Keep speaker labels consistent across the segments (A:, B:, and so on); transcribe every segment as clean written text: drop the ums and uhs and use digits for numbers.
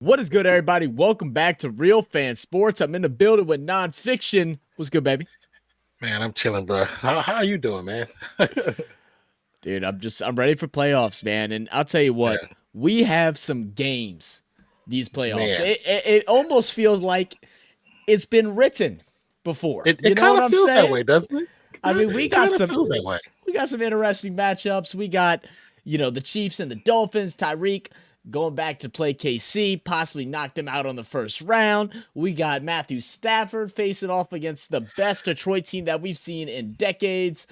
A: What is good, everybody? Welcome back to Real Fan Sports. I'm in the building with Nonpfixion. What's good, baby?
B: Man, I'm chilling, bro. How are you doing, man?
A: Dude, I'm ready for playoffs, man. And I'll tell you what,
B: Yeah,
A: we have some games these playoffs.
B: man.
A: It almost feels like it's been written before.
B: It
A: You
B: it
A: know
B: kind
A: what
B: of
A: I'm
B: feels that
A: saying?
B: way, doesn't it?
A: I mean,
B: It kind of feels that way.
A: we got some interesting matchups. We got, the Chiefs and the Dolphins. Tyreek going back to play KC, possibly knock them out on the first round. We got Matthew Stafford facing off against the best Detroit team that we've seen in decades.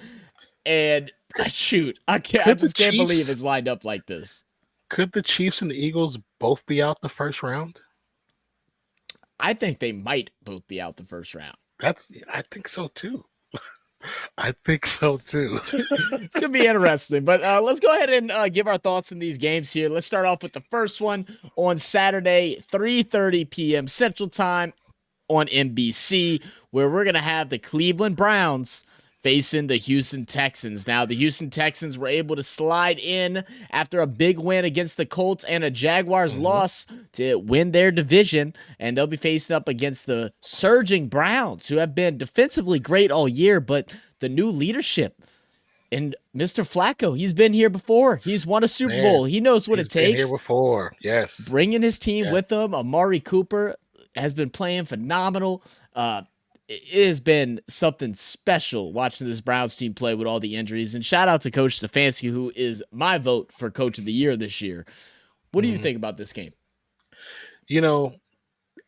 A: And shoot, I
B: Could the
A: just can't believe
B: Chiefs
A: it's lined up like this.
B: could the Chiefs and the Eagles both be out the first round?
A: I think they might both be out the first round.
B: I think so too. I think so too.
A: It's gonna be interesting, but let's go ahead and give our thoughts in these games here. Let's start off with the first one on Saturday, 3:30 p.m. Central Time on NBC, where we're gonna have the Cleveland Browns facing the Houston Texans. Now, the Houston Texans were able to slide in after a big win against the Colts and a Jaguars
B: Mhm.
A: loss to win their division, and they'll be facing up against the surging Browns, who have been defensively great all year, but the new leadership and Mr. Flacco, he's been here before. He's won a Super
B: Man,
A: Bowl. He knows what it
B: he's been here
A: takes.
B: before. Yes.
A: Bringing his team
B: Yeah.
A: with him, Amari Cooper has been playing phenomenal. It has been something special watching this Browns team play with all the injuries. And shout out to Coach Stefanski, who is my vote for Coach of the Year this year. What do you
B: Mhm.
A: think about this game?
B: You know,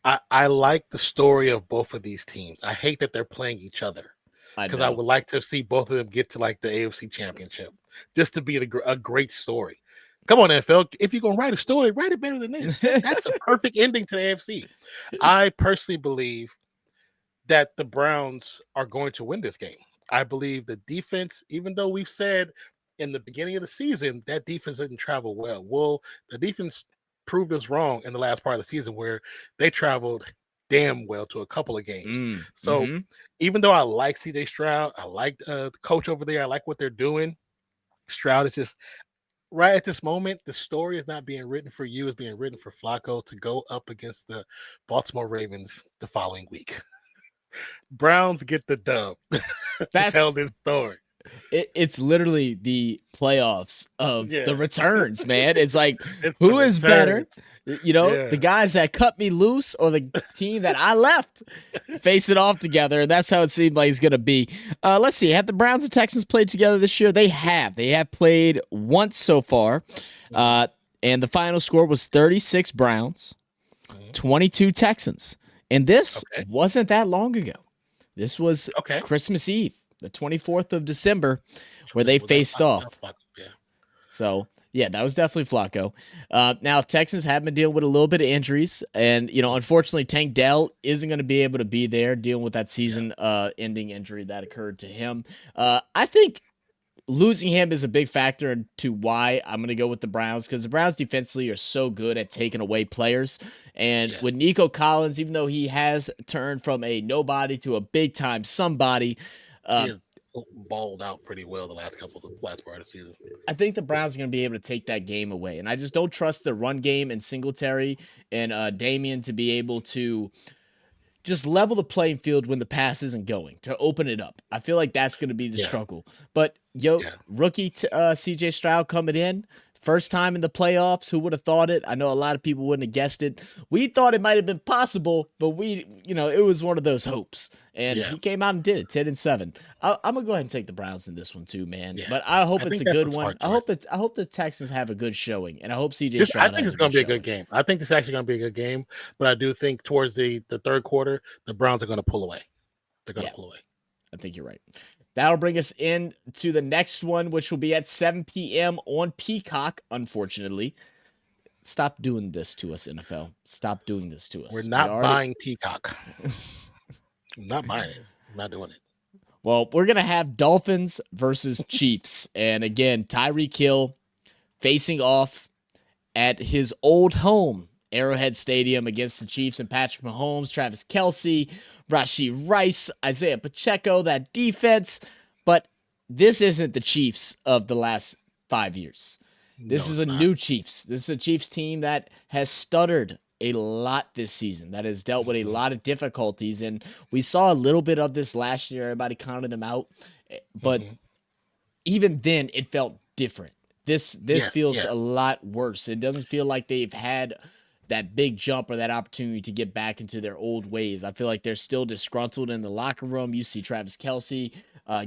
B: I like the story of both of these teams. I hate that they're playing each other,
A: I
B: because I
A: know.
B: would like to see both of them get to like the AFC Championship, just to be a great story. Come on, NFL. If you're gonna write a story, write it better than this. That's a perfect ending to the AFC. I personally believe that the Browns are going to win this game. I believe the defense, even though we've said in the beginning of the season that defense didn't travel well. Well, the defense proved us wrong in the last part of the season where they traveled damn well to a couple of games. So
A: Mm-hmm.
B: even though I like CJ Stroud, I like the coach over there, I like what they're doing. Stroud is just right at this moment. The story is not being written for you; it's being written for Flacco to go up against the Baltimore Ravens the following week. Browns get the dub to
A: That's
B: tell this story.
A: it's literally the playoffs of
B: Yeah,
A: the returns, man. It's like
B: it's the
A: who is better?
B: returns.
A: The
B: Yeah.
A: guys that cut me loose or the team that I left face it off together, and that's how it seemed like it's gonna be. Let's see. Have the Browns and Texans played together this year? They have. They have played once so far.
B: Mhm,
A: And the final score was 36 Browns,
B: mhm.
A: 22 Texans. And this
B: Okay.
A: wasn't that long ago. This was
B: Okay.
A: Christmas Eve, the 24th of December, where they
B: Was that
A: faced off.
B: Flacco? Yeah.
A: So, yeah, that was definitely Flacco. Now, Texans have been dealing with a little bit of injuries. And, unfortunately, Tank Dell isn't going to be able to be there dealing with that
B: Yeah.
A: season ending injury that occurred to him. I think losing him is a big factor into why I'm going to go with the Browns, because the Browns defensively are so good at taking away players. And
B: Yes.
A: with Nico Collins, even though he has turned from a nobody to a big time somebody,
B: He
A: uh,
B: has balled out pretty well the last part of the season.
A: I think the Browns are going to be able to take that game away. And I just don't trust the run game and Singletary and Damian to be able to just level the playing field when the pass isn't going, to open it up. I feel like that's going to be the
B: Yeah.
A: struggle. But
B: Yeah.
A: rookie CJ Stroud coming in, first time in the playoffs. Who would have thought it? I know a lot of people wouldn't have guessed it. We thought it might have been possible, but it was one of those hopes. And
B: Yeah.
A: he came out and did it, 10-7. I'm gonna go ahead and take the Browns in this one too, man.
B: Yeah.
A: But I hope
B: I
A: it's
B: think
A: a
B: that's
A: good
B: a
A: one.
B: smart choice.
A: I hope the Texans have a good showing, and I hope CJ
B: I
A: Stroud
B: think
A: has
B: it's
A: a
B: going
A: good
B: to be a good
A: showing.
B: game. I think this is actually going to be a good game, but I do think towards the third quarter, the Browns are going to pull away. They're going
A: Yeah.
B: to pull away.
A: I think you're right. That'll bring us in to the next one, which will be at 7 p.m. on Peacock, unfortunately. Stop doing this to us, NFL. Stop doing this to us.
B: We're
A: We
B: not
A: already
B: buying Peacock. I'm not buying it. I'm not doing it.
A: Well, we're gonna have Dolphins versus Chiefs. And again, Tyreek Hill facing off at his old home, Arrowhead Stadium, against the Chiefs and Patrick Mahomes, Travis Kelce, Rashee Rice, Isaiah Pacheco, that defense. But this isn't the Chiefs of the last 5 years. This
B: No,
A: is
B: it's
A: a
B: not.
A: new Chiefs. This is a Chiefs team that has stuttered a lot this season, that has dealt with a
B: Mhm.
A: lot of difficulties. And we saw a little bit of this last year. Everybody counted them out. But
B: Mhm.
A: even then, it felt different. This
B: Yes,
A: feels
B: yeah.
A: a lot worse. It doesn't feel like they've had that big jump or that opportunity to get back into their old ways. I feel like they're still disgruntled in the locker room. You see Travis Kelce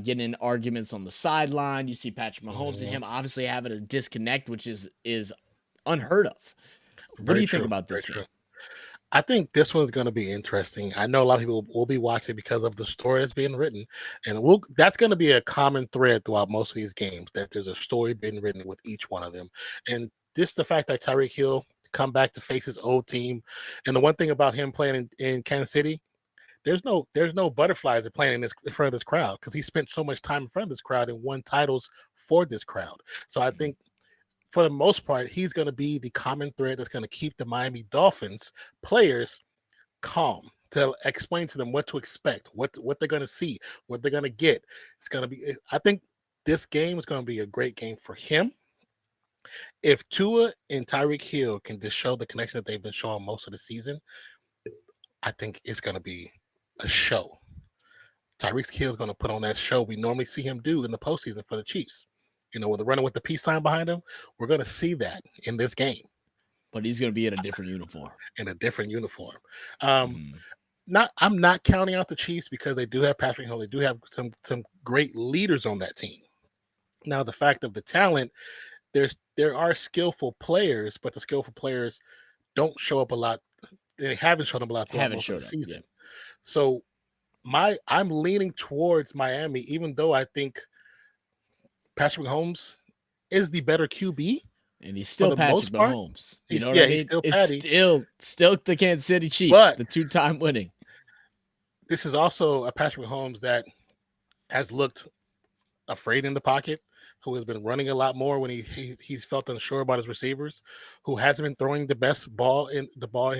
A: getting in arguments on the sideline. You see Patrick Mahomes and
B: Mhm.
A: him obviously having a disconnect, which is unheard of. What do
B: Very
A: you think
B: true.
A: about
B: Very
A: this
B: true.
A: game?
B: I think this one's going to be interesting. I know a lot of people will be watching because of the story that's being written, and that's going to be a common thread throughout most of these games. That there's a story being written with each one of them, and just the fact that Tyreek Hill come back to face his old team, and the one thing about him playing in Kansas City, there's no butterflies are playing in front of this crowd because he spent so much time in front of this crowd and won titles for this crowd. So I think for the most part, he's going to be the common thread that's going to keep the Miami Dolphins players calm to explain to them what to expect, what they're going to see, what they're going to get. It's going to be. I think this game is going to be a great game for him. If Tua and Tyreek Hill can just show the connection that they've been showing most of the season, I think it's going to be a show. Tyreek Hill is going to put on that show we normally see him do in the postseason for the Chiefs. You know, when they're running with the peace sign behind him, we're going to see that in this game
A: But he's going to be in a different uniform.
B: in a different uniform. Um,
A: Mhm.
B: I'm not counting out the Chiefs because they do have Patrick Hill. They do have some great leaders on that team. Now, the fact of the talent, there are skillful players, but the skillful players don't show up a lot. They haven't shown up a lot throughout
A: Haven't
B: most of the
A: showed up. Yeah.
B: season. So I'm leaning towards Miami, even though I think Patrick Mahomes is the better QB
A: And he's
B: for
A: still
B: the
A: Patrick
B: most part.
A: Mahomes. You
B: He's
A: know what I
B: yeah, he's
A: mean?
B: still
A: It's
B: Patty,
A: still the Kansas City Chiefs,
B: but
A: the two-time winning.
B: this is also a Patrick Mahomes that has looked afraid in the pocket, who has been running a lot more when he's felt unsure about his receivers, who hasn't been throwing the best ball in the ball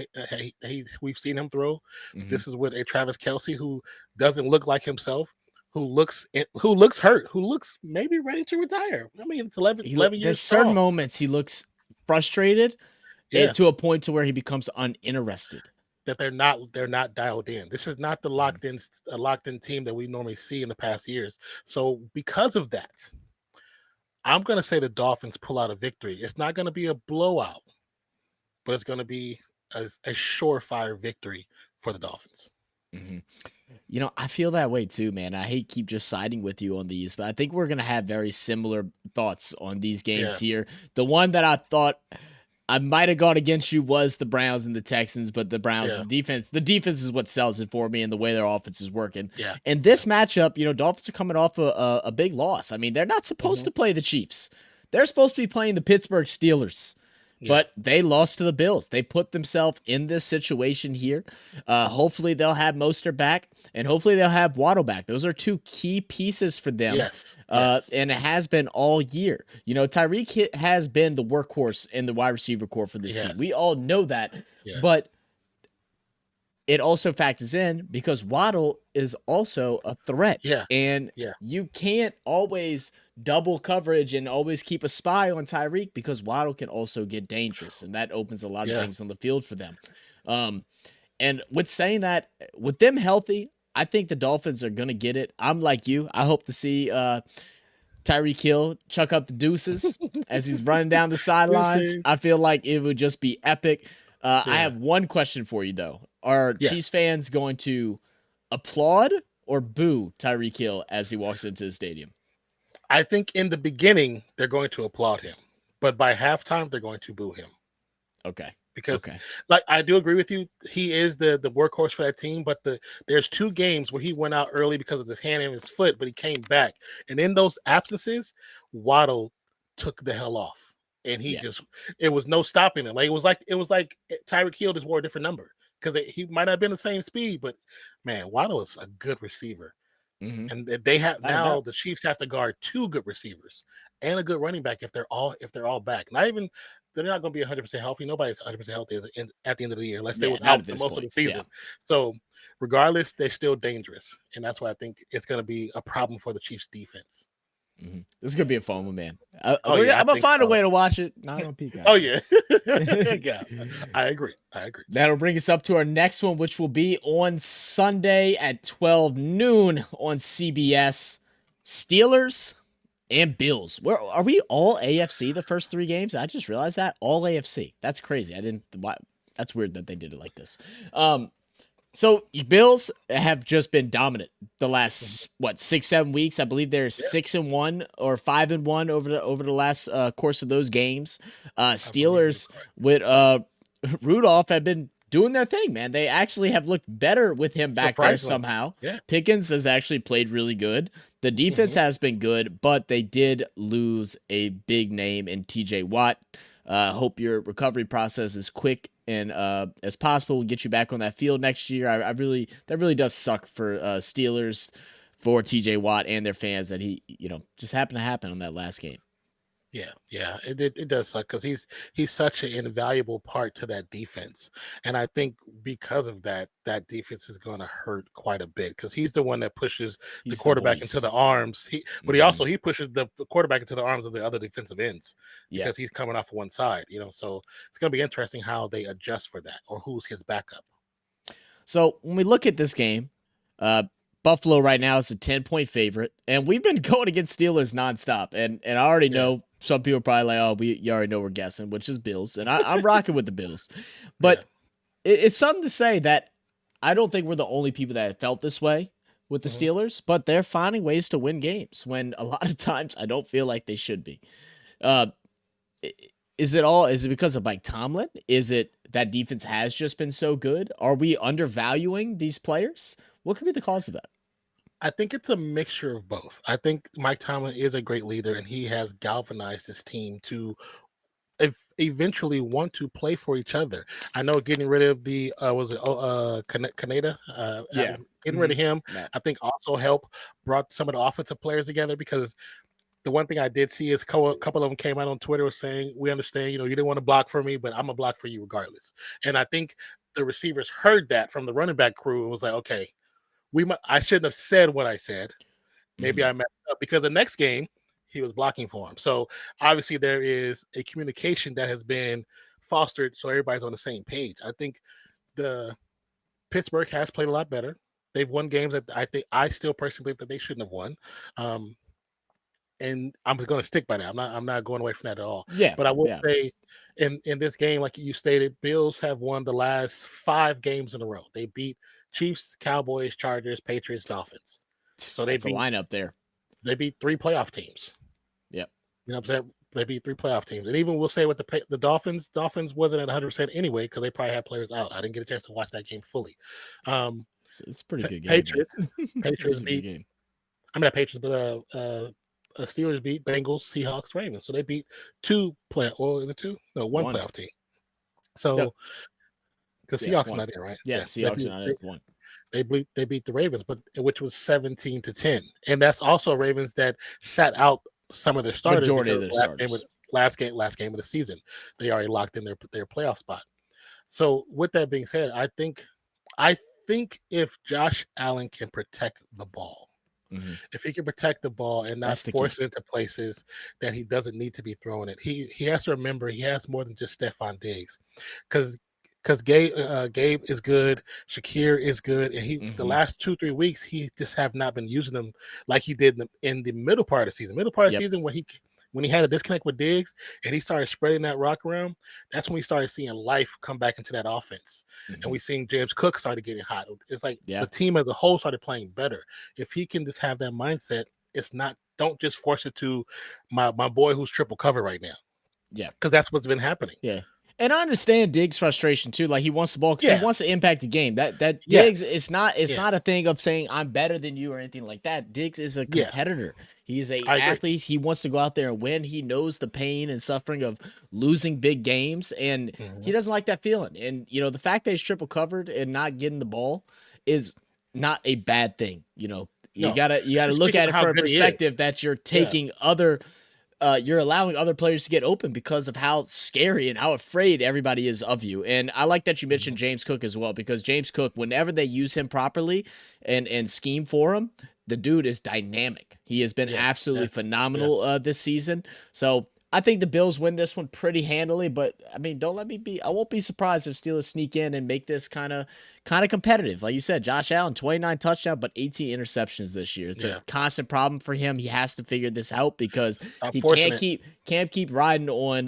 B: we've seen him throw.
A: Hmm.
B: This is with a Travis Kelce who doesn't look like himself, who looks hurt, who looks maybe ready to retire. I mean, it's 11, 11
A: There's
B: years
A: certain
B: strong.
A: moments he looks frustrated
B: Yeah,
A: to a point to where he becomes uninterested.
B: that they're not dialed in. This is not the
A: Mhm.
B: locked in team that we normally see in the past years. So because of that, I'm going to say the Dolphins pull out a victory. It's not going to be a blowout, but it's going to be a surefire victory for the Dolphins.
A: Mhm. You know, I feel that way too, man. I hate keep just siding with you on these, but I think we're gonna have very similar thoughts on these games
B: Yeah.
A: here. The one that I thought I might have gone against you was the Browns and the Texans, but the Browns
B: Yeah.
A: the defense is what sells it for me and the way their offense is working.
B: Yeah.
A: And this matchup, you know, Dolphins are coming off a big loss. I mean, they're not supposed
B: Mhm.
A: to play the Chiefs. They're supposed to be playing the Pittsburgh Steelers.
B: Yeah.
A: But they lost to the Bills. They put themselves in this situation here. Hopefully they'll have Mostert back, and hopefully they'll have Waddle back. Those are two key pieces for them.
B: Yes. Yes.
A: And it has been all year. You know, Tyreek has been the workhorse in the wide receiver core for this team.
B: Yes.
A: We all know that.
B: Yeah.
A: But it also factors in because Waddle is also a threat.
B: Yeah.
A: And
B: Yeah.
A: you can't always double coverage and always keep a spy on Tyreek because Waddle can also get dangerous. And that opens a lot of
B: Yeah.
A: things on the field for them. And with saying that, with them healthy, I think the Dolphins are going to get it. I'm like you. I hope to see Tyreek Hill chuck up the deuces as he's running down the sidelines.
B: Deuces.
A: I feel like it would just be epic. I
B: Yeah.
A: have one question for you, though. Are
B: Yes.
A: Chiefs fans going to applaud or boo Tyreek Hill as he walks into the stadium?
B: I think in the beginning they're going to applaud him, but by halftime they're going to boo him.
A: Okay.
B: Because
A: Okay.
B: like I do agree with you, he is the workhorse for that team, but there's two games where he went out early because of his hand and his foot, but he came back. And in those absences, Waddle took the hell off. And he
A: Yeah.
B: it was no stopping him. Like it was like Tyreek Hill just wore a different number because he might not have been the same speed, but man, Waddle is a good receiver.
A: Mhm.
B: And they have
A: I don't
B: now
A: know.
B: the Chiefs have to guard two good receivers and a good running back if they're all back. Not even they're not going to be 100% healthy. Nobody's 100% healthy at the end of the year unless they
A: Yeah,
B: was
A: not
B: out
A: at
B: for
A: this
B: most of
A: point.
B: the season.
A: Yeah.
B: So regardless, they're still dangerous, and that's why I think it's going to be a problem for the Chiefs defense.
A: This is gonna be a fun one, man.
B: Oh yeah, I
A: I'm gonna
B: think
A: find a
B: so.
A: way to watch it. Not on Peacock.
B: Oh yeah, yeah. I agree. I agree.
A: That'll bring us up to our next one, which will be on Sunday at 12 noon on CBS. Steelers and Bills. Where are we all AFC the first 3 games? I just realized that all AFC. That's crazy. I didn't. Why, that's weird that they did it like this. So Bills have just been dominant the last 6-7 weeks. I believe they're 6-1 or 5-1 over the last course of those games. Steelers with Rudolph have been doing their thing, man. They actually have looked better with him back there somehow.
B: Yeah.
A: Pickens has actually played really good. The defense has been good, but they did lose a big name in TJ Watt. Hope your recovery process is quick and as possible. We'll get you back on that field next year. That really does suck for Steelers, for TJ Watt and their fans that he just happened to happen on that last game.
B: Yeah, it does suck because he's such an invaluable part to that defense, and I think because of that defense is going to hurt quite a bit because he's the one that pushes the quarterback into the arms. But he pushes the quarterback into the arms of the other defensive ends because he's coming off one side. So it's going to be interesting how they adjust for that or who's his backup.
A: So when we look at this game, Buffalo right now is a 10-point favorite, and we've been going against Steelers nonstop. And I already know some people are probably like, "Oh, you already know we're guessing," which is Bills, and I'm rocking with the Bills. But it's something to say that I don't think we're the only people that have felt this way with the Steelers, but they're finding ways to win games when a lot of times I don't feel like they should be. Is it because of Mike Tomlin? Is it that defense has just been so good? Are we undervaluing these players? What could be the cause of that?
B: I think it's a mixture of both. I think Mike Tomlin is a great leader, and he has galvanized his team to eventually want to play for each other. I know getting rid of the Canada, getting rid of him, I think also brought some of the offensive players together because the one thing I did see is a couple of them came out on Twitter saying, "We understand, you didn't want to block for me, but I'm a block for you regardless." And I think the receivers heard that from the running back crew and was like, "Okay, I shouldn't have said what I said. Maybe I messed up," because the next game he was blocking for him. So obviously there is a communication that has been fostered so everybody's on the same page. I think the Pittsburgh has played a lot better. They've won games that I still personally believe that they shouldn't have won. And I'm going to stick by that. I'm not going away from that at all.
A: Yeah.
B: But I will say in this game, like you stated, Bills have won the last 5 games in a row. They beat Chiefs, Cowboys, Chargers, Patriots, Dolphins. So
A: that's a lineup there.
B: They beat 3 playoff teams.
A: Yep.
B: You know what I'm saying? They beat 3 playoff teams. And even we'll say with the Dolphins wasn't at 100% anyway because they probably had players out. I didn't get a chance to watch that game fully.
A: It's a pretty good game.
B: Patriots beat game. I mean, Patriots, but Steelers beat Bengals, Seahawks, Ravens. So they beat 1 playoff team. So because Seahawks not in, right?
A: Yeah, Seahawks not in. 1.
B: They beat the Ravens, but which was 17-10, and that's also Ravens that sat out some of their starters.
A: Majority of their starters.
B: Last game of the season, they already locked in their playoff spot. So with that being said, I think if Josh Allen can protect the ball, if he can protect the ball and not force it into places that he doesn't need to be throwing it, he has to remember he has more than just Stephon Diggs, because Gabe is good, Shakir is good, and the last 2-3 weeks he just have not been using them like he did in the middle part of the season. When he had a disconnect with Diggs and he started spreading that rock around, that's when we started seeing life come back into that offense. And we seen James Cook started getting hot. It's like the team as a whole started playing better. If he can just have that mindset, don't just force it to my boy who's triple cover right now.
A: Yeah.
B: Because that's what's been happening.
A: Yeah. And I understand Diggs' frustration too. Like he wants the ball because he wants to impact the game. That Diggs is not a thing of saying I'm better than you or anything like that. Diggs is a competitor. He is an athlete. He wants to go out there and win. He knows the pain and suffering of losing big games, and he doesn't like that feeling. And the fact that he's triple covered and not getting the ball is not a bad thing. You gotta look at it from a perspective that you're taking other you're allowing other players to get open because of how scary and how afraid everybody is of you. And I like that you mentioned James Cook as well, because James Cook, whenever they use him properly and scheme for him, the dude is dynamic. He has been absolutely phenomenal this season. So I think the Bills win this one pretty handily, but I mean, I won't be surprised if Steelers sneak in and make this kind of competitive. Like you said, Josh Allen, 29 touchdowns, but 18 interceptions this year. It's a constant problem for him. He has to figure this out because he can't keep riding on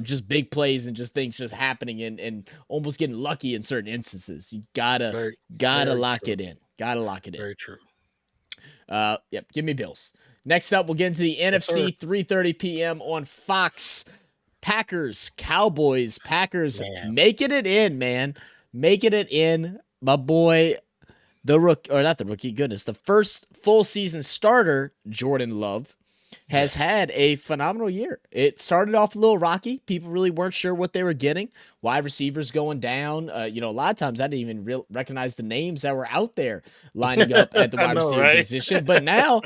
A: just big plays and just things just happening and almost getting lucky in certain instances. You gotta lock it in. Gotta lock it in.
B: Very true.
A: Yep, give me Bills. Next up, we'll get into the NFC, 3:30 p.m. on Fox. Packers, Cowboys. Packers making it in, man. Making it in. My boy, the first full season starter, Jordan Love, has had a phenomenal year. It started off a little rocky. People really weren't sure what they were getting. Wide receivers going down. A lot of times I didn't even recognize the names that were out there lining up at the wide receiver position. But now,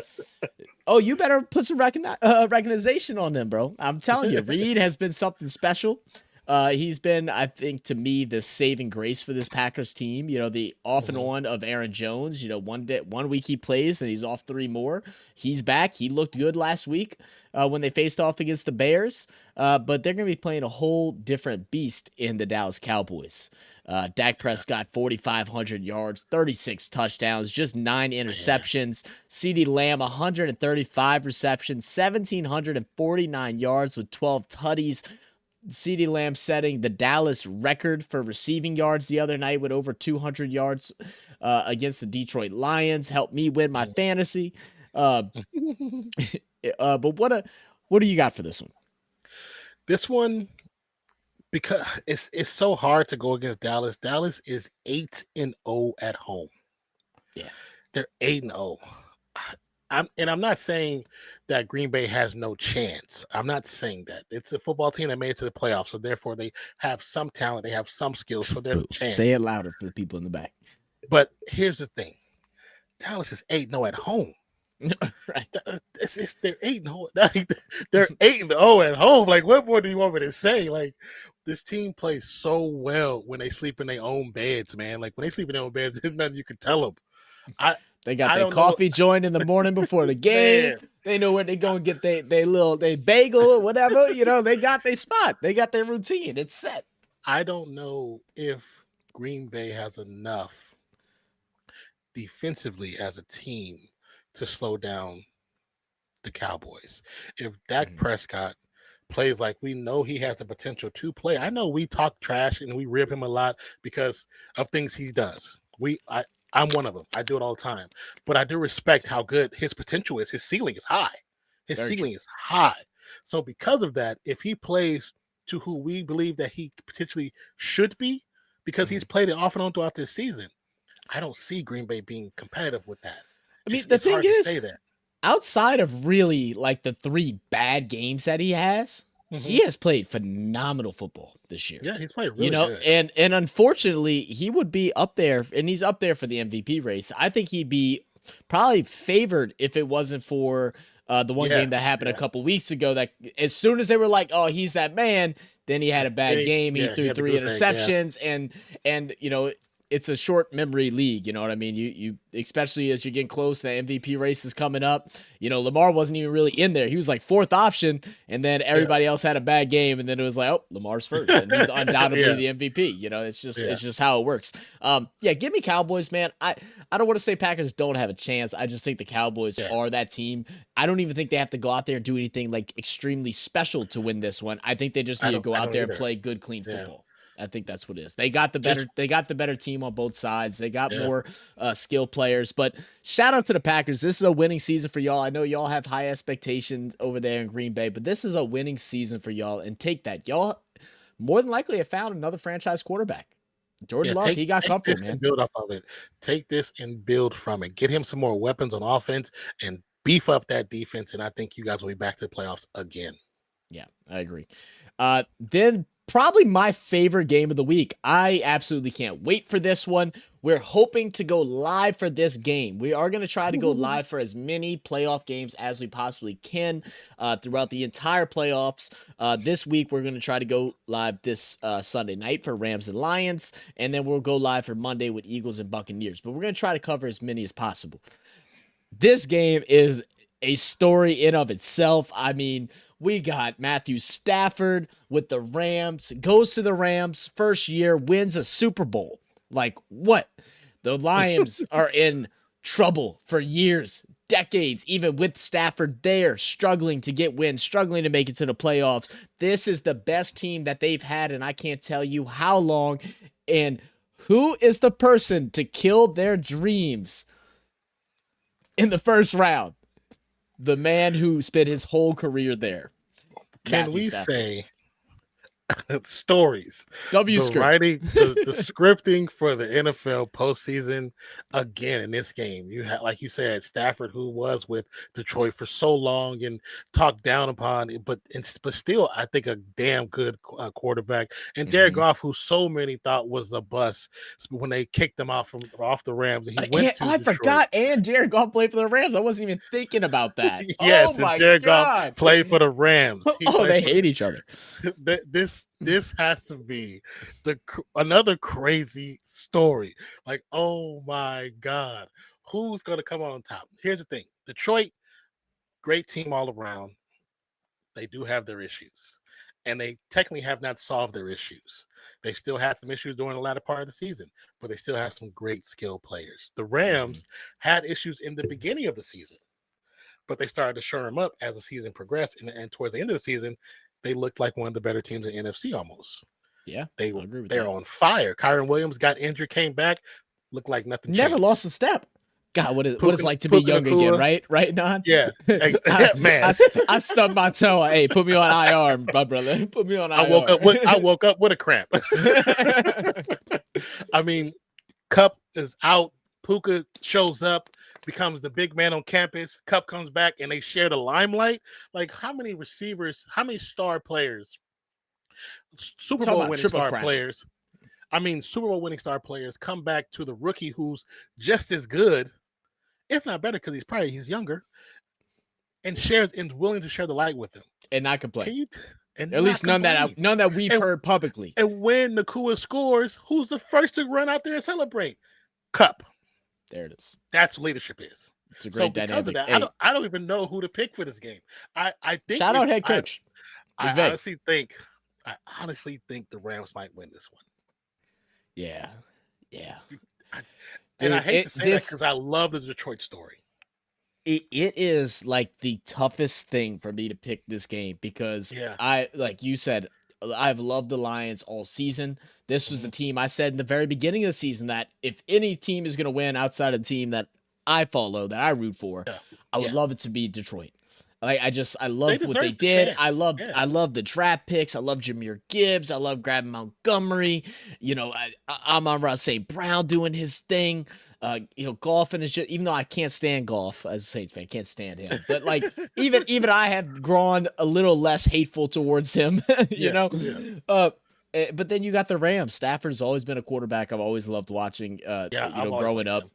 A: you better put some recognition on them, bro. I'm telling you, Reed has been something special. He's been, I think, to me, the saving grace for this Packers team. The off and on of Aaron Jones. 1 week he plays and he's off 3 more. He's back. He looked good last week when they faced off against the Bears. But they're going to be playing a whole different beast in the Dallas Cowboys. Dak Prescott, 4,500 yards, 36 touchdowns, just 9 interceptions. CeeDee Lamb, 135 receptions, 1,749 yards with 12 tutties. CeeDee Lamb setting the Dallas record for receiving yards the other night with over 200 yards against the Detroit Lions. Helped me win my fantasy. But what do you got for this one?
B: This one, because it's so hard to go against Dallas. Dallas is 8-0 at home.
A: Yeah,
B: they're 8-0. I'm not saying that Green Bay has no chance. I'm not saying that. It's a football team that made it to the playoffs, so therefore they have some talent, they have some skills, so there's a chance.
A: Say it louder for the people in the back.
B: But here's the thing: Dallas is 8-0 at home.
A: Right?
B: They're 8-0. They're 8-0 at home. Like, what more do you want me to say? Like, this team plays so well when they sleep in their own beds, man. Like when they sleep in their own beds, there's nothing you can tell them.
A: They got their coffee joint in the morning before the game. They know where they go and get their bagel or whatever. They got their spot. They got their routine. It's set.
B: I don't know if Green Bay has enough defensively as a team to slow down the Cowboys. If Dak Prescott plays like we know he has the potential to play, I know we talk trash and we rib him a lot because of things he does. I'm one of them. I do it all the time. But I do respect how good his potential is. His ceiling is high. His ceiling is high. So because of that, if he plays to who we believe that he potentially should be, because he's played it off and on throughout this season, I don't see Green Bay being competitive with that.
A: I mean, the thing is, outside of really like the 3 bad games that he has, he has played phenomenal football this year.
B: Yeah, he's played really good.
A: And unfortunately, he would be up there, and he's up there for the MVP race. I think he'd be probably favored if it wasn't for the one game that happened a couple weeks ago. That as soon as they were like, "Oh, he's that man," then he had a bad game. He threw 3 interceptions, and it's a short memory league. You know what I mean? You especially as you're getting close, the MVP race is coming up. Lamar wasn't even really in there. He was like 4th option, and then everybody else had a bad game, and then it was like, oh, Lamar's first, and he's undoubtedly the MVP. It's just how it works. Give me Cowboys, man. I don't want to say Packers don't have a chance. I just think the Cowboys are that team. I don't even think they have to go out there and do anything like extremely special to win this one. I think they just need to go out there and play good, clean football. I think that's what it is. They got the better team on both sides. They got more skill players. But shout out to the Packers. This is a winning season for y'all. I know y'all have high expectations over there in Green Bay, but this is a winning season for y'all. And take that. Y'all more than likely have found another franchise quarterback. Jordan Love, he got comfortable, man.
B: Build off of it. Take this and build from it. Get him some more weapons on offense and beef up that defense. And I think you guys will be back to the playoffs again.
A: Yeah, I agree. Then probably my favorite game of the week. I absolutely can't wait for this one. We're hoping to go live for this game. We are going to try to go live for as many playoff games as we possibly can throughout the entire playoffs. This week, we're going to try to go live this Sunday night for Rams and Lions, and then we'll go live for Monday with Eagles and Buccaneers. But we're going to try to cover as many as possible. This game is a story in of itself. I mean, we got Matthew Stafford with the Rams, goes to the Rams, first year, wins a Super Bowl. Like, what? The Lions are in trouble for years, decades, even with Stafford there, struggling to get wins, struggling to make it to the playoffs. This is the best team that they've had, and I can't tell you how long. And who is the person to kill their dreams in the first round? The man who spent his whole career there.
B: Can
A: Matthew
B: we
A: Stafford.
B: say stories?
A: W
B: The
A: script.
B: writing, the scripting for the NFL postseason again in this game. You had, like you said, Stafford, who was with Detroit for so long and talked down upon it, but still, I think a damn good quarterback. And Jared Goff, who so many thought was a bust when they kicked him out off the Rams, and he went to
A: I
B: Detroit.
A: forgot. And Jared Goff played for the Rams. I wasn't even thinking about that.
B: Yes,
A: oh my
B: Jared
A: God.
B: Goff played for the Rams.
A: They hate each other.
B: This has to be another crazy story. Like, oh my God, who's going to come on top? Here's the thing: Detroit, great team all around. They do have their issues, and they technically have not solved their issues. They still have some issues during the latter part of the season, but they still have some great skill players. The Rams had issues in the beginning of the season, but they started to shore them up as the season progressed, and towards the end of the season, they looked like one of the better teams in the NFC almost.
A: Yeah,
B: they're on fire. Kyron Williams got injured, came back, looked like nothing.
A: Never
B: changed.
A: lost a step. God, what it's like to be young again, right? Right, Non?
B: Yeah. Man.
A: I stubbed my toe. Hey, put me on IR, my brother. Put me on IR.
B: I woke up with a cramp. I mean, Cup is out. Puka shows up, becomes the big man on campus. Cup comes back, and they share the limelight. Like, how many receivers, how many star players, Super Bowl winning star players, Super Bowl winning star players come back to the rookie who's just as good, if not better, because he's younger, and willing to share the light with him
A: and not complain.
B: At
A: least none that we've heard publicly.
B: And when Nakua scores, who's the first to run out there and celebrate? Cup.
A: There it is.
B: That's what leaddership is.
A: It's a great dynamic.
B: Because of that, I don't even know who to pick for this game. I think
A: shout out head coach.
B: I honestly think the Rams might win this one.
A: Yeah.
B: I hate to say that because I love the Detroit story.
A: It is like the toughest thing for me to pick this game because like you said, I've loved the Lions all season. This was the team I said in the very beginning of the season that if any team is going to win outside of the team that I follow, that I root for, I would love it to be Detroit. Like I love what they did. I love the draft picks. I love Jahmyr Gibbs. I love grabbing Montgomery. You know, I'm on Ross St. Brown doing his thing. Golfing is just, even though I can't stand golf as a Saints fan, can't stand him. But like even I have grown a little less hateful towards him. you know. Yeah. But then you got the Rams. Stafford's always been a quarterback I've always loved watching. Growing up.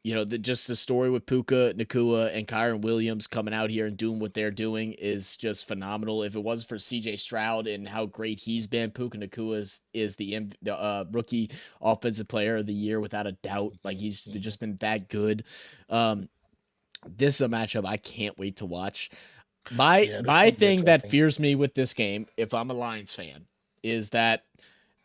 A: Just the story with Puka, Nakua, and Kyron Williams coming out here and doing what they're doing is just phenomenal. If it wasn't for C.J. Stroud and how great he's been, Puka Nakua is the rookie offensive player of the year without a doubt. Like he's just been that good. This is a matchup I can't wait to watch. My thing that fears me with this game, if I'm a Lions fan, is that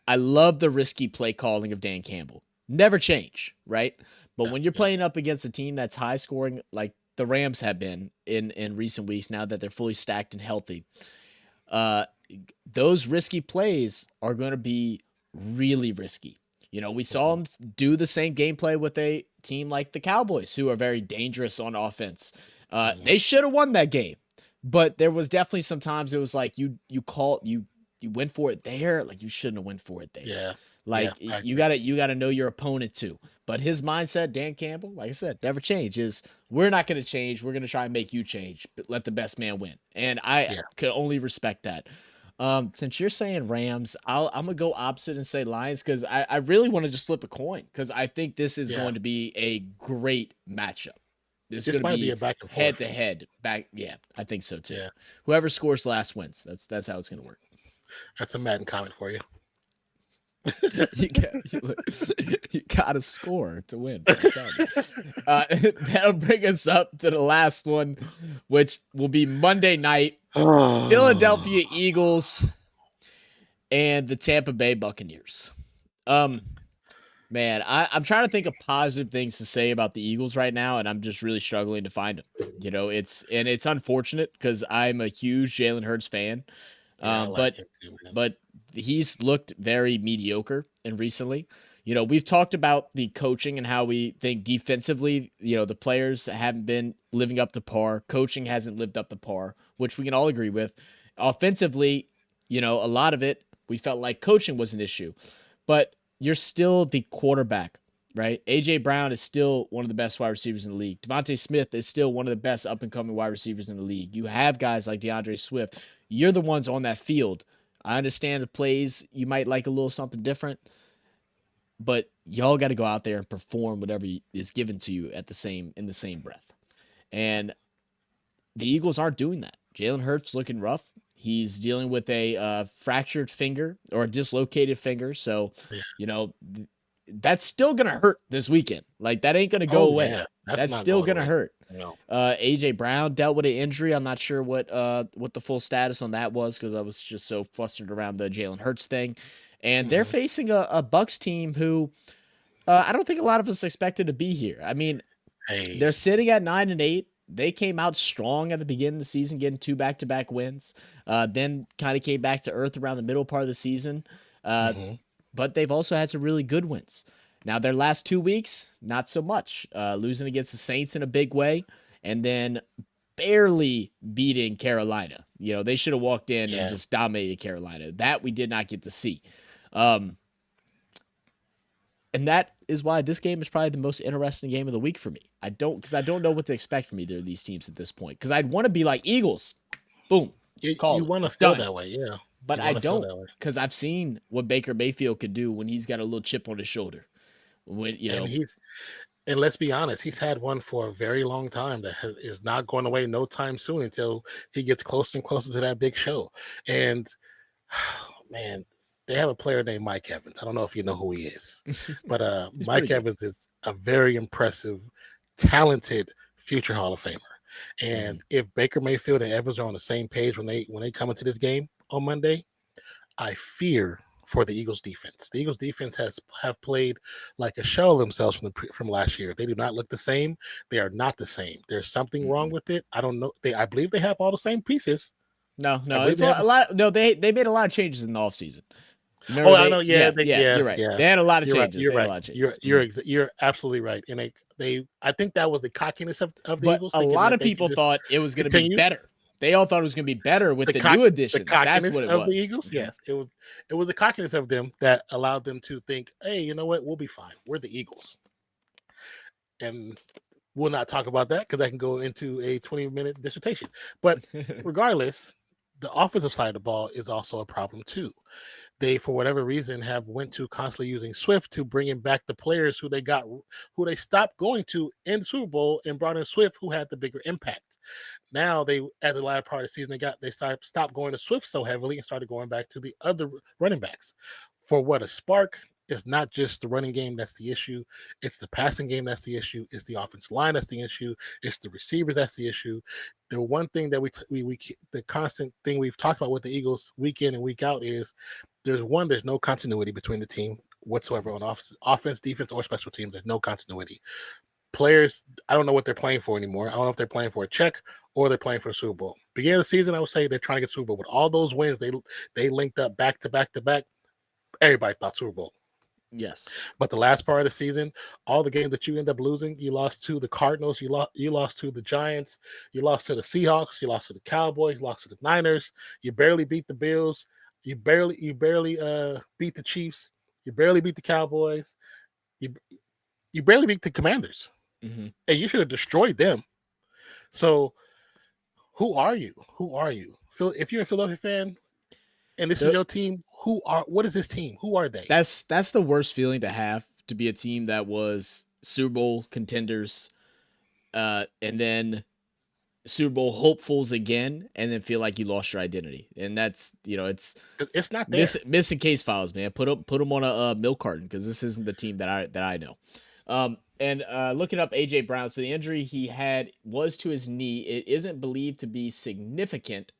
A: I love the risky play calling of Dan Campbell. Never change, right? But when you're playing up against a team that's high scoring, like the Rams have been in recent weeks, now that they're fully stacked and healthy, those risky plays are going to be really risky. You know, we saw them do the same gameplay with a team like the Cowboys, who are very dangerous on offense. They should have won that game, but there was definitely some times it was like you went for it there, like you shouldn't have went for it there.
B: Yeah.
A: Like you gotta know your opponent too. But his mindset, Dan Campbell, like I said, never change. Is we're not gonna change. We're gonna try and make you change. But let the best man win. And I could only respect that. Since you're saying Rams, I'm gonna go opposite and say Lions because I really want to just flip a coin because I think this is
B: Yeah,
A: going to be a great matchup. This is
B: this
A: going to
B: might be
A: be
B: a back and
A: head
B: forth.
A: to head back. Yeah, I think so too.
B: Yeah,
A: Whoever scores last wins. That's how it's going to work.
B: that's a Madden comment for you.
A: you, you gotta score to win. I'm telling you. That'll bring us up to the last one, which will be Monday night. Philadelphia Eagles and the Tampa Bay Buccaneers. Man, I'm trying to think of positive things to say about the Eagles right now, and I'm just really struggling to find them. It's unfortunate because I'm a huge Jalen Hurts fan.
B: Yeah, I like
A: But
B: him too, man.
A: but he's looked very mediocre and recently. We've talked about the coaching and how we think defensively, the players haven't been living up to par. Coaching hasn't lived up to par, which we can all agree with. Offensively, a lot of it, we felt like coaching was an issue. But you're still the quarterback, right? A.J. Brown is still one of the best wide receivers in the league. Devontae Smith is still one of the best up-and-coming wide receivers in the league. You have guys like DeAndre Swift. You're the ones on that field. I understand the plays. You might like a little something different, but y'all got to go out there and perform whatever is given to you in the same breath. And the Eagles aren't doing that. Jalen Hurts looking rough. He's dealing with a fractured finger or a dislocated finger. So,
B: Yeah.
A: That's still going to hurt this weekend. Like, that ain't going to go away.
B: Yeah.
A: That's still going to hurt.
B: No.
A: AJ Brown dealt with an injury. I'm not sure what the full status on that was because I was just so flustered around the Jalen Hurts thing. And they're facing a Bucs team who I don't think a lot of us expected to be here. I mean, they're sitting at 9-8. They came out strong at the beginning of the season, getting 2 back-to-back wins. Then kind of came back to earth around the middle part of the season. But they've also had some really good wins. Now, their last 2 weeks, not so much. Losing against the Saints in a big way, and then barely beating Carolina. They should have walked in and just dominated Carolina. That we did not get to see. And that is why this game is probably the most interesting game of the week for me. Because I don't know what to expect from either of these teams at this point. Because I'd want to be like Eagles, boom.
B: You want to feel that way, yeah.
A: But I don't, because I've seen what Baker Mayfield could do when he's got a little chip on his shoulder.
B: And let's be honest, he's had one for a very long time that is not going away no time soon until he gets closer and closer to that big show. And man, they have a player named Mike Evans. I don't know if you know who he is, but Mike Evans is a very impressive, talented future Hall of Famer. And if Baker Mayfield and Evans are on the same page when they come into this game on Monday, I fear for the Eagles defense. The Eagles defense have played like a shell of themselves from last year. They do not look the same. They are not the same. There's something wrong with it. I don't know. I believe they have all the same pieces.
A: No, it's a lot. No, they made a lot of changes in the offseason.
B: I know. Yeah,
A: you're right. Yeah. They had a lot of changes.
B: You're right. You're absolutely right. And I think that was the cockiness of the Eagles.
A: A lot of people thought it was going to be better. They all thought it was going to be better with the new additions. That's what it was.
B: The Eagles, yes, it was the cockiness of them that allowed them to think, "Hey, you know what? We'll be fine. We're the Eagles." And we'll not talk about that because I can go into a 20-minute dissertation. But regardless, the offensive side of the ball is also a problem too. They, for whatever reason, have went to constantly using Swift to bring in back the players who they stopped going to in the Super Bowl and brought in Swift, who had the bigger impact. Now at the latter part of the season, they stopped going to Swift so heavily and started going back to the other running backs. For what a spark. It's not just the running game that's the issue. It's the passing game that's the issue. It's the offensive line that's the issue. It's the receivers that's the issue. The one thing that the constant thing we've talked about with the Eagles week in and week out is there's no continuity between the team whatsoever on offense, defense, or special teams. There's no continuity. Players, I don't know what they're playing for anymore. I don't know if they're playing for a check or they're playing for a Super Bowl. Beginning of the season, I would say they're trying to get Super Bowl. With all those wins, they linked up back to back to back. Everybody thought Super Bowl.
A: Yes.
B: But the last part of the season, all the games that you end up losing, you lost to the Cardinals, you lost to the Giants, you lost to the Seahawks, you lost to the Cowboys, you lost to the Niners, you barely beat the Bills, you barely beat the Chiefs, you barely beat the Cowboys, you barely beat the Commanders. And you should have destroyed them. So who are you? If you're a Philadelphia fan, and this is your team, what is this team? Who are they?
A: That's the worst feeling to have, to be a team that was Super Bowl contenders, and then Super Bowl hopefuls again, and then feel like you lost your identity. And that's,
B: It's not there.
A: Missing case files, man. Put them on a milk carton, because this isn't the team that I know. And looking up AJ Brown, so the injury he had was to his knee. It isn't believed to be significant,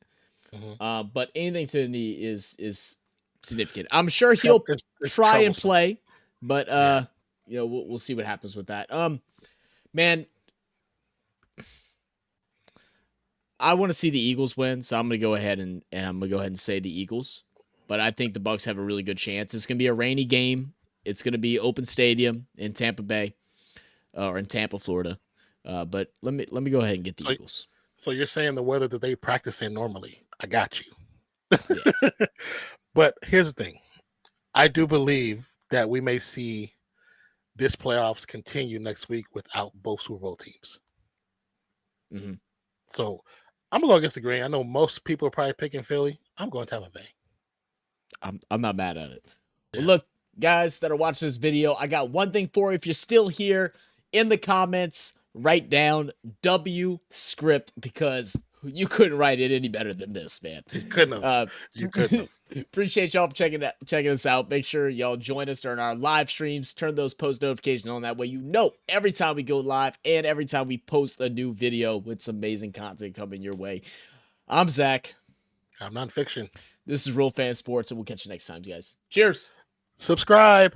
A: but anything to the knee is significant. I'm sure he'll try and play, but we'll see what happens with that. Man, I want to see the Eagles win, so I'm gonna go ahead and say the Eagles. But I think the Bucs have a really good chance. It's gonna be a rainy game. It's gonna be open stadium in Tampa Bay, or in Tampa, Florida. But let me go ahead and get the Eagles.
B: So you're saying the weather that they practice in normally? I got you. Yeah. But here's the thing: I do believe that we may see this playoffs continue next week without both Super Bowl teams.
A: Mm-hmm.
B: So I'm gonna go against the grain. I know most people are probably picking Philly. I'm going Tampa Bay.
A: I'm not mad at it. Yeah. Well, look, guys that are watching this video, I got one thing for you. If you're still here, in the comments, write down W script, because you couldn't write it any better than this, man.
B: You couldn't have. You couldn't have.
A: Appreciate y'all for checking us out. Make sure y'all join us during our live streams. Turn those post notifications on. That way you know every time we go live and every time we post a new video with some amazing content coming your way. I'm Zach.
B: I'm Nonpfixion.
A: This is Real Fan Sports, and we'll catch you next time, guys. Cheers.
B: Subscribe.